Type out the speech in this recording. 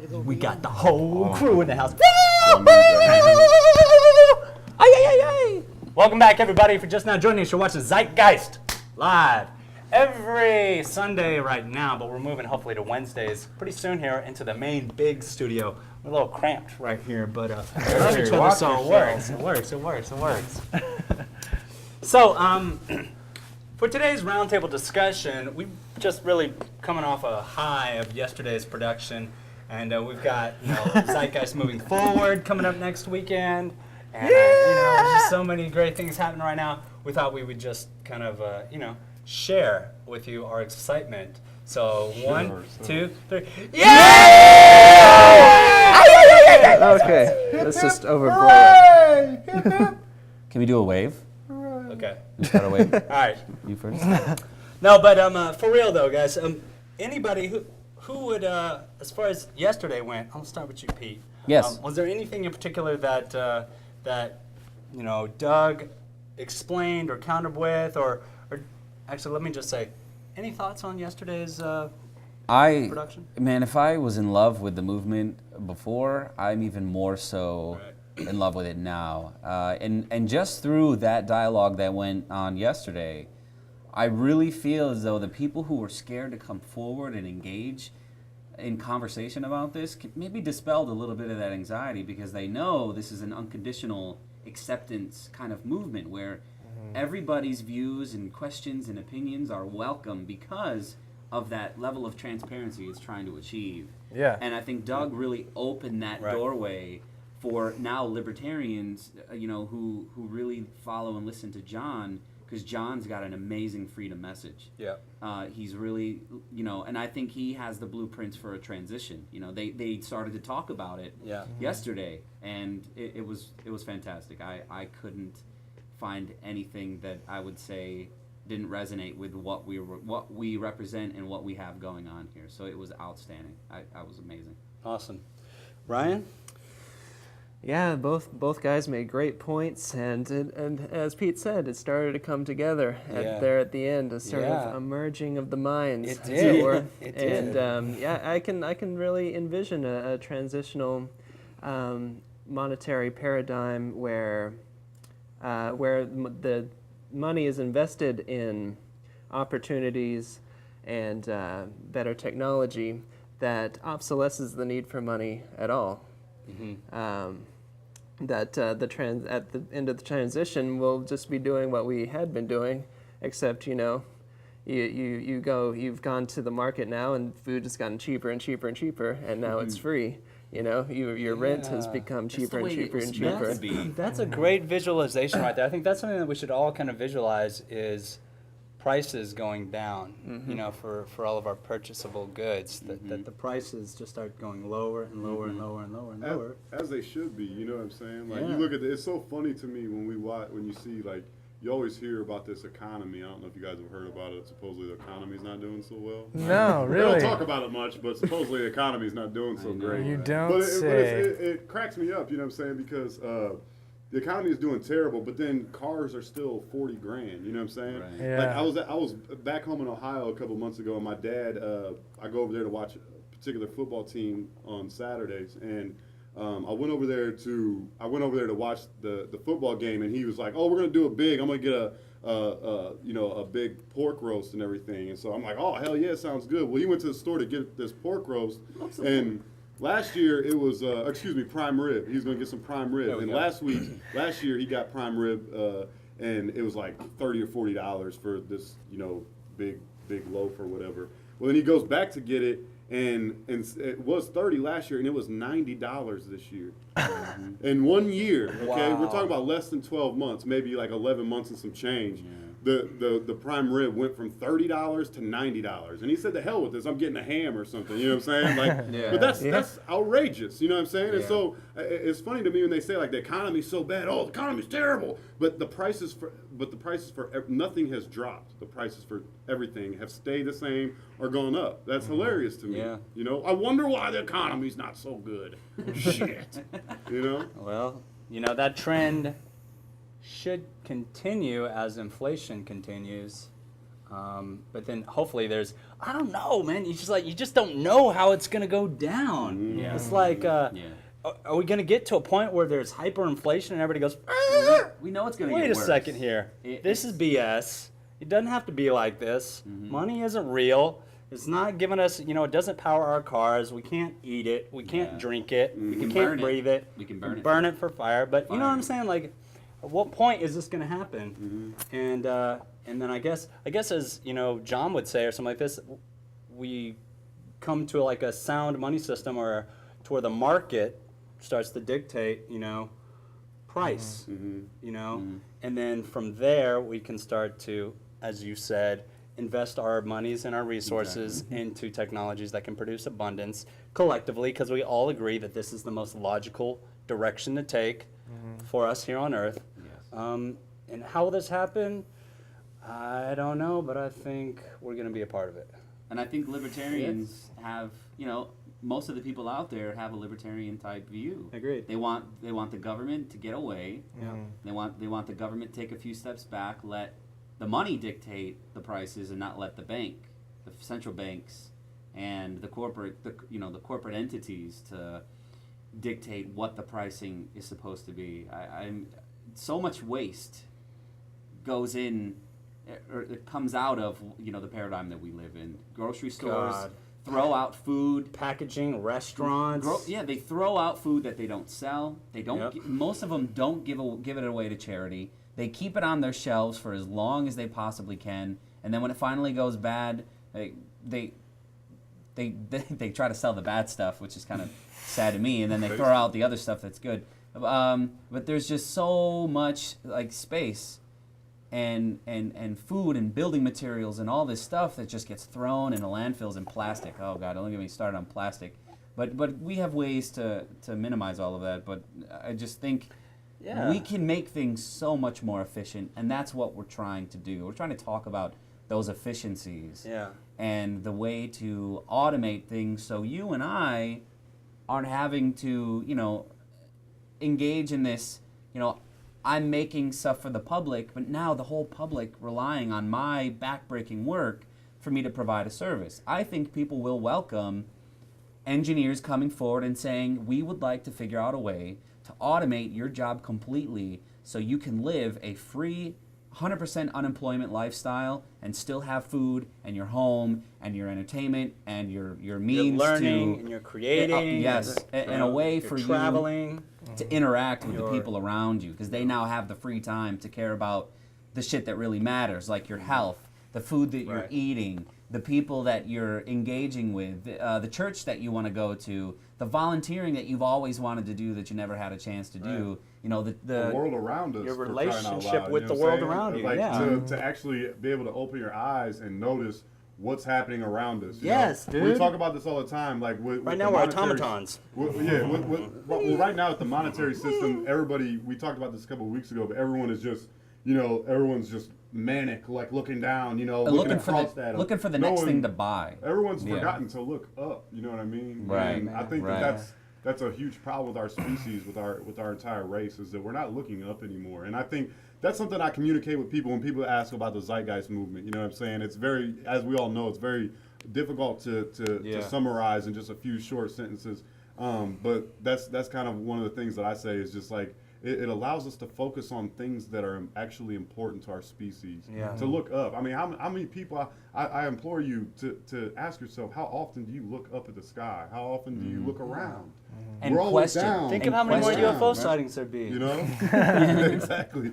We got the whole crew in the house. Welcome back, everybody. If you're just now joining us, you're watching Zeitgeist live every Sunday right now, but we're moving hopefully to Wednesdays pretty soon here into the main big studio. We're a little cramped right here, but we love each other, so it works. So, for today's roundtable discussion, we've just really coming off a high of yesterday's production, and we've got Zeitgeist moving forward coming up next weekend, and just so many great things happening right now. We thought we would just kind of share with you our excitement. So 1, 2, 3, yeah! Okay, let's just overblow it. Can we do a wave? Okay. You got a wave? All right. You first. No, but for real though, guys. Anybody who would, as far as yesterday went, I'll start with you, Pete. Yes. Was there anything in particular that Doug explained or countered with, or actually, let me just say, any thoughts on yesterday's production? Man, if I was in love with the movement before, I'm even more so in love with it now. And just through that dialogue that went on yesterday, I really feel as though the people who were scared to come forward and engage in conversation about this maybe dispelled a little bit of that anxiety, because they know this is an unconditional acceptance kind of movement where everybody's views and questions and opinions are welcome because of that level of transparency it's trying to achieve. Yeah. And I think Doug really opened that doorway for now libertarians, who really follow and listen to John, because John's got an amazing freedom message. Yeah. He's really, and I think he has the blueprints for a transition. They started to talk about it yesterday, and it was fantastic. I couldn't find anything that I would say didn't resonate with what we represent and what we have going on here. So it was outstanding. I was amazing. Awesome. Ryan? Yeah, both guys made great points, and as Pete said, it started to come together there at the end, a sort of a merging of the minds. It did. It did. And I can really envision a transitional monetary paradigm where the money is invested in opportunities and better technology that obsolesces the need for money at all. Mm-hmm. At the end of the transition, we'll just be doing what we had been doing, except you've gone to the market now, and food has gotten cheaper and cheaper and cheaper, and now it's free. Your rent has become cheaper and cheaper and cheaper. That's a great visualization right there. I think that's something that we should all kind of visualize is prices going down, for all of our purchasable goods, that the prices just start going lower and lower and lower and lower and lower. As they should be, you know what I'm saying? Like, you look at it's so funny to me when you see, like, you always hear about this economy. I don't know if you guys have heard about it. Supposedly the economy's not doing so well. No, really. They don't talk about it much, but supposedly the economy's not doing so great. You don't but say. It cracks me up, you know what I'm saying? Because the economy is doing terrible, but then cars are still $40,000. You know what I'm saying? Right. Yeah. Like I was back home in Ohio a couple months ago, and my dad, I go over there to watch a particular football team on Saturdays, and I went over there to watch the football game, and he was like, "Oh, we're gonna do a big. I'm gonna get a big pork roast and everything." And so I'm like, "Oh, hell yeah, sounds good." Well, he went to the store to get this pork roast, and last year it was prime rib. He was gonna get some prime rib, and last year he got prime rib, and it was like $30 or $40 for this big loaf or whatever. Well, then he goes back to get it. And it was $30 last year, and it was $90 this year. In 1 year, okay? Wow. We're talking about less than 12 months, maybe like 11 months and some change. Yeah. The prime rib went from $30 to $90. And he said, "The hell with this, I'm getting a ham or something." You know what I'm saying? Like, but that's outrageous, you know what I'm saying? And so it's funny to me when they say, like, the economy's so bad. Oh, the economy's terrible. But the prices for nothing has dropped. The prices for everything have stayed the same or gone up. That's hilarious to me. Yeah. I wonder why the economy's not so good. Shit. Well, that trend should continue as inflation continues. But then hopefully there's, I don't know, man. You just don't know how it's gonna go down. Yeah. It's like, are we gonna get to a point where there's hyperinflation and everybody goes, We know it's going to get wait a worse. second here. This is BS. It doesn't have to be like this. Money isn't real. It's not giving us, it doesn't power our cars. We can't eat it. We can't drink it. We can can't burn it. breathe it. We can burn it. Burn it for fire. But you know what I'm Fire. saying? Like, at what point is this going to happen? And then I guess as, John would say or something like this, we come to like a sound money system or to where the market starts to dictate, price, and then from there we can start to, as you said, invest our monies and our resources into technologies that can produce abundance collectively, because we all agree that this is the most logical direction to take for us here on Earth. Yes. And how will this happen? I don't know, but I think we're going to be a part of it. And I think libertarians have, most of the people out there have a libertarian type view. Agreed. They want the government to get away. Yeah. They want the government to take a few steps back, let the money dictate the prices, and not let the central banks, and the corporate entities to dictate what the pricing is supposed to be. I'm so much waste goes in, or it comes out of the paradigm that we live in. Grocery stores throw out food. Packaging, restaurants. They throw out food that they don't sell. They don't. Most of them don't give it away to charity. They keep it on their shelves for as long as they possibly can, and then when it finally goes bad, they try to sell the bad stuff, which is kind of sad to me, and then they throw out the other stuff that's good. But there's just so much like space and food and building materials and all this stuff that just gets thrown into landfills and plastic. Oh God, don't get me started on plastic. But we have ways to minimize all of that. But I just think we can make things so much more efficient, and that's what we're trying to do. We're trying to talk about those efficiencies and the way to automate things so you and I aren't having to, engage in this, I'm making stuff for the public, but now the whole public relying on my backbreaking work for me to provide a service. I think people will welcome engineers coming forward and saying, we would like to figure out a way to automate your job completely so you can live a free 100% unemployment lifestyle and still have food and your home and your entertainment and your means you're learning to and you're creating. and a way for traveling. you to interact with the people around you, because they now have the free time to care about the shit that really matters, like your health, the food that you're eating, the people that you're engaging with, the church that you want to go to, the volunteering that you've always wanted to do that you never had a chance to do. The world around us. Your for crying out relationship loud, with you the know what world I'm saying? around you, Like to actually be able to open your eyes and notice what's happening around us. Yes, dude. We dude. talk about this all the time. Like Right now we're automatons. Well, right now with the monetary system, everybody. We talked about this a couple of weeks ago, but everyone is just, everyone's just manic, like looking down, looking for across at 'em. looking for the next thing to buy. Everyone's forgotten to look up. You know what I mean? Right. And I think that's a huge problem with our species, with our entire race, is that we're not looking up anymore. And I think that's something I communicate with people when people ask about the Zeitgeist movement. You know what I'm saying? It's very, as we all know, it's very difficult to summarize in just a few short sentences. But that's kind of one of the things that I say is just like, it allows us to focus on things that are actually important to our species. To look up. I mean, how many people, I implore you to ask yourself, how often do you look up at the sky? How often do you look around? And We're always question. down. Think of how many more UFO sightings there'd be. Exactly.